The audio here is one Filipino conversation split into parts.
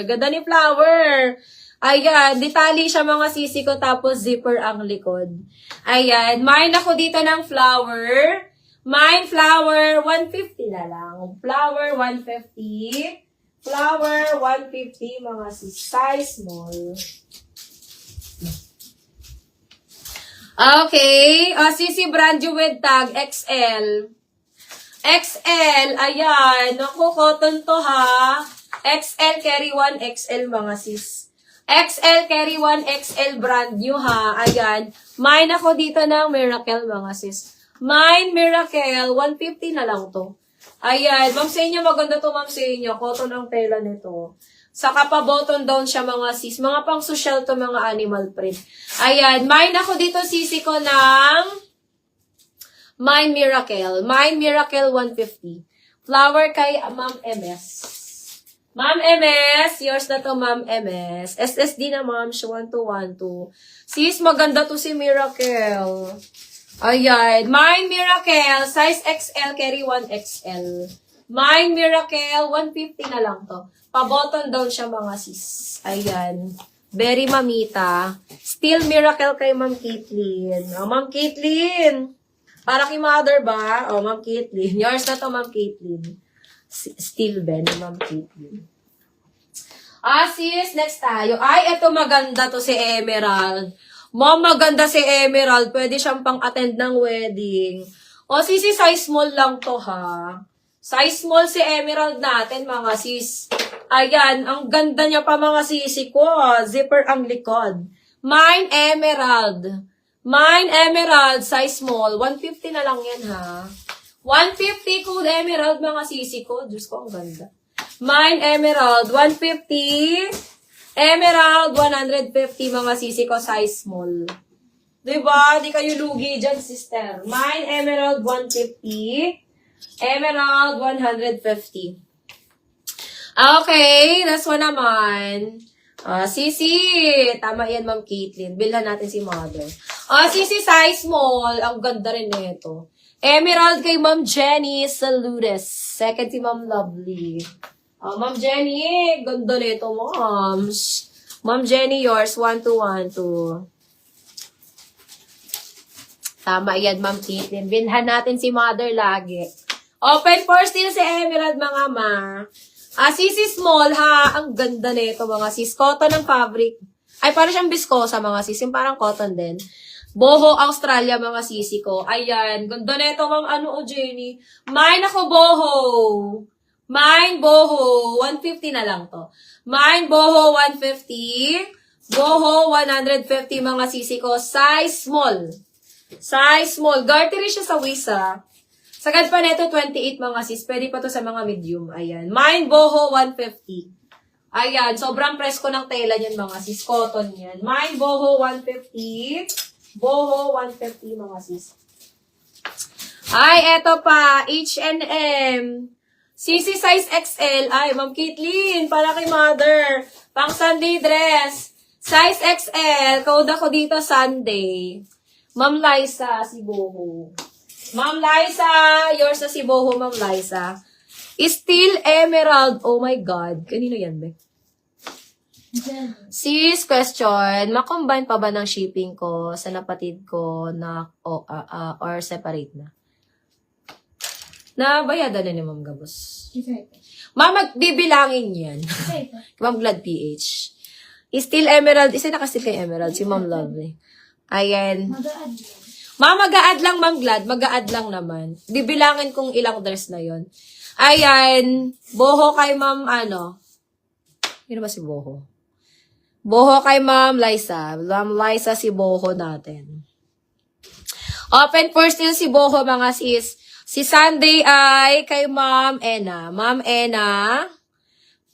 flower. Ganda ni flower. Ayan, detali siya mga sisi ko, tapos zipper ang likod. Ayan, mine ako dito ng flower. Mine flower, 150 na lang. Flower, 150. Flower, 150, mga sis. Size small. Okay, sisi brand new with tag, XL. XL, ayan. Naku, cotton to ha. XL, carry 1, XL mga sis. XL, carry 1, XL brand new ha. Ayan. Mine ako dito ng Miracle mga sis. Mine, Miracle, 150 na lang to. Ayan. Ma'am sa inyo, maganda to ma'am sa inyo. Cotton ang tela nito. Saka pa button down siya mga sis. Mga pang social to, mga animal print. Ayan. Mine ako dito sisi ko ng Mine Miracle. Mine Miracle 150. Flower kay Ma'am MS. Ma'am MS, yours na to Ma'am MS. SSD na ma'am, 1212. Sis, maganda to si Miracle. Ayan. Mine Miracle, size XL, carry 1 XL. Mine Miracle, 150 na lang to. Pa-button down siya mga sis. Ayan. Very mamita. Still Miracle kay Ma'am Caitlyn. Oh, Ma'am Caitlyn. Para kay mother ba? Oh, Ma'am Caitlyn. Yours na to, Ma'am Caitlyn. Still Ben, Ma'am Caitlyn. Sis, next tayo. Ay, eto maganda to si Emerald. Ma'am, maganda si Emerald. Pwede siyang pang-attend ng wedding. O, sisi, size small lang to, ha? Size small si Emerald natin, mga sis. Ayan, ang ganda niya pa, mga sisi ko. Zipper ang likod. Mine Emerald. Mine Emerald, size small. 150 na lang yan, ha? 150 code Emerald, mga sisi ko. Diyos ko, ang ganda. Mine Emerald, 150. Emerald, 150, mga sisi ko, size small. Diba? Di kayo lugi dyan, sister. Mine Emerald, 150. Emerald, 150. Okay, last one naman. Sisi, tama yan, Ma'am Caitlyn. Bilhan natin si mother. Sisi, size small. Ang ganda rin nito. Emerald kay Ma'am Jenny Saludes. Second si Ma'am Lovely. Ma'am Jenny, ganda nito, moms. Ma'am Jenny, yours, 1212. Tama yan, Ma'am Caitlyn. Bilhan natin si mother lagi. Open for still si Emerald, mga ma. Sisi small, ha. Ang ganda nito, mga sis. Cotton ng fabric. Ay, parang siyang biskosa, mga sis. Yung parang cotton din. Boho, Australia, mga sisi ko. Ayan. Ganda nito, Ma'am Jenny. Mine ako, boho. Mine, boho. 150 na lang to. Mine, boho, 150. Boho, 150, mga sisi ko. Size small. Size small. Gartery siya sa waist, ha. Sagad pa neto, 28, mga sis. Pwede pa to sa mga medium. Ayan. Mine, boho, 150. Ayan. Sobrang presko ng tela niyan, mga sis. Cotton yan. Mine, boho, 150. Boho, 150, mga sis. Ay, eto pa. H&M. Sisi size XL. Ay, Ma'am Caitlyn. Para kay mother. Pang Sunday dress. Size XL. Code ako dito Sunday. Ma'am Liza, si Boho. Ma'am Liza, yours na si Boho, Ma'am Liza. Still Emerald. Oh my God. Kanino yan, be? Sis, question. Makombine pa ba ng shipping ko sa napatid ko na or separate na? Nabayadan na ni Ma'am Gabos. Ma'am, magbibilangin yan. Ma'am Glad PH. Still Emerald. Isa naka-still kay Emerald. Si Ma'am Lovely. Ayan. Ma'am, mag-a-add lang, Ma'am Glad. Mag-a-add lang naman. Bibilangin kung ilang dress na yon. Ayan. Boho kay Ma'am, Sino ba si Boho? Boho kay Ma'am Liza. Ma'am Liza, si Boho natin. Open for still si Boho, mga sis. Si Sunday ay kay Ma'am Ena. Ma'am Ena.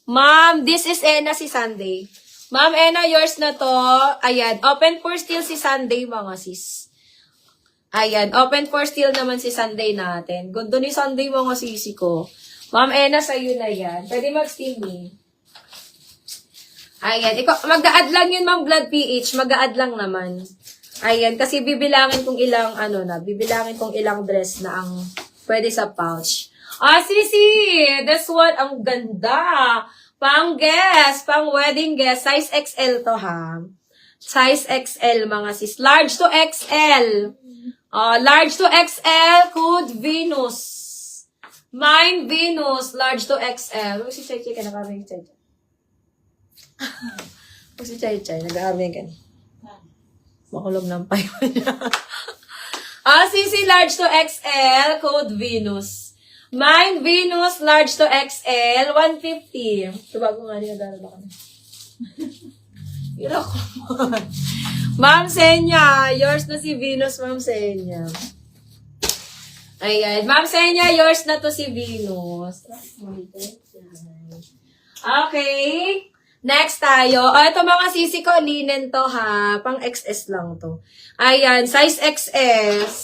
Ma'am, this is Ena, si Sunday. Ma'am Ena, yours na to. Ayan. Open for still si Sunday, mga sis. Ayan. Open for still naman si Sunday natin. Gundo ni Sunday, mga sisi ko. Ma'am Ena, sa'yo na yan. Pwede mag-steam eh. Ayan. Mag-a-add lang yun, Ma'am Blood PH. Mag-a-add lang naman. Ayan. Kasi bibilangin kong ilang, bibilangin kong ilang dress na ang pwede sa pouch. Sisi! This one, ang ganda. Pang guest, pang wedding guest, size XL to ha. Size XL mga sis. Large to XL. Large to XL, code Venus. Mine Venus, large to XL. Huwag si Chay Chay ka, nag-aamay Chay Chay. Huwag si Chay Chay, nag-aamay ka. Makulog ng payo niya. CC large to XL, code Venus. Mine Venus, large to XL, 150. Tubago nga niya, dala na kami. Ira ko man. Ma'am Senya, yours na si Venus, Ma'am Senya. Ayan. Ma'am Senya, yours na to si Venus. Okay. Next tayo. Ito mga sisi ko, linen to ha. Pang XS lang to. Ayan. Size XS.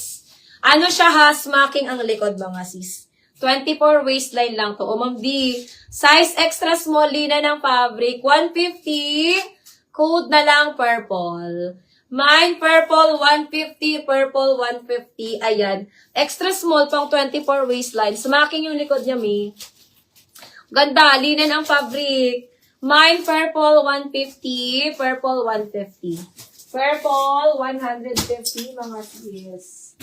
Ano siya ha? Smacking ang likod mga sis. 24 waistline lang to. O Ma'am D. Size extra small, linen ng fabric. 150. Code na lang purple. Mine purple 150, purple 150. Ayan. Extra small pang 24 waistline. Smacking yung likod niya, mi. Ganda. Linen ang fabric. Mine purple 150, purple 150. Purple 150 mga sis.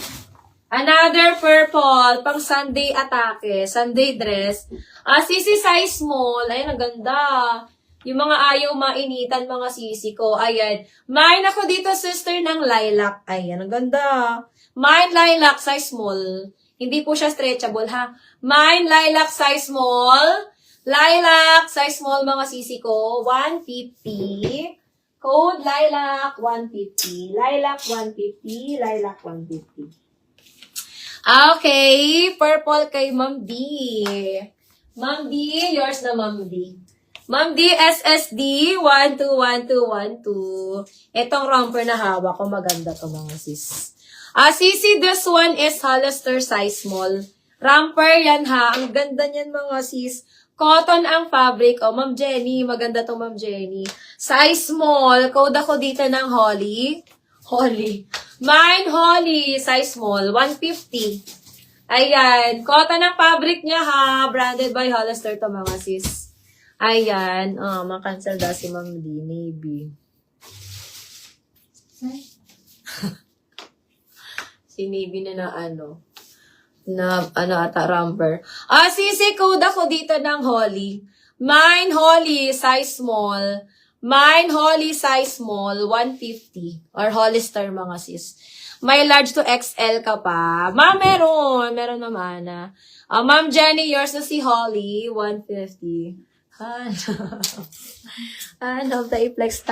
Another purple pang Sunday atake, Sunday dress. Sisi size small. Ayan, ang ganda. Yung mga ayaw mainitan, mga sisi ko. Ayan. Mine ako dito, sister, ng lilac. Ayan, ang ganda. Mine lilac, size small. Hindi po siya stretchable, ha? Mine lilac, size small. Lilac, size small, mga sisi ko. 150. Code lilac, 150. Lilac, 150. Lilac, 150. Okay. Purple kay Ma'am D. Ma'am D, yours na Ma'am D. Ma'am D, SSD, 121212. Itong romper na hawak ko, maganda to mga sis. Sisi, this one is Hollister size small. Romper yan ha, ang ganda niyan mga sis. Cotton ang fabric. Ma'am Jenny, maganda to Ma'am Jenny. Size small, code ako dito ng Holly. Holly. Mine Holly, size small, 150. Ayan, cotton ang fabric niya ha, branded by Hollister to mga sis. Ayan. Makancel daw si Ma'am D. Navy. Si Navy na ata, romper. Sisi, code ako dito ng Holly. Mine Holly, size small. Mine Holly, size small, 150. Or Hollister, mga sis. May large to XL ka pa. Ma'am, meron. Meron naman na. Ma'am Jenny, yours na si Holly, 150. Hanap. Hanap, na i-flex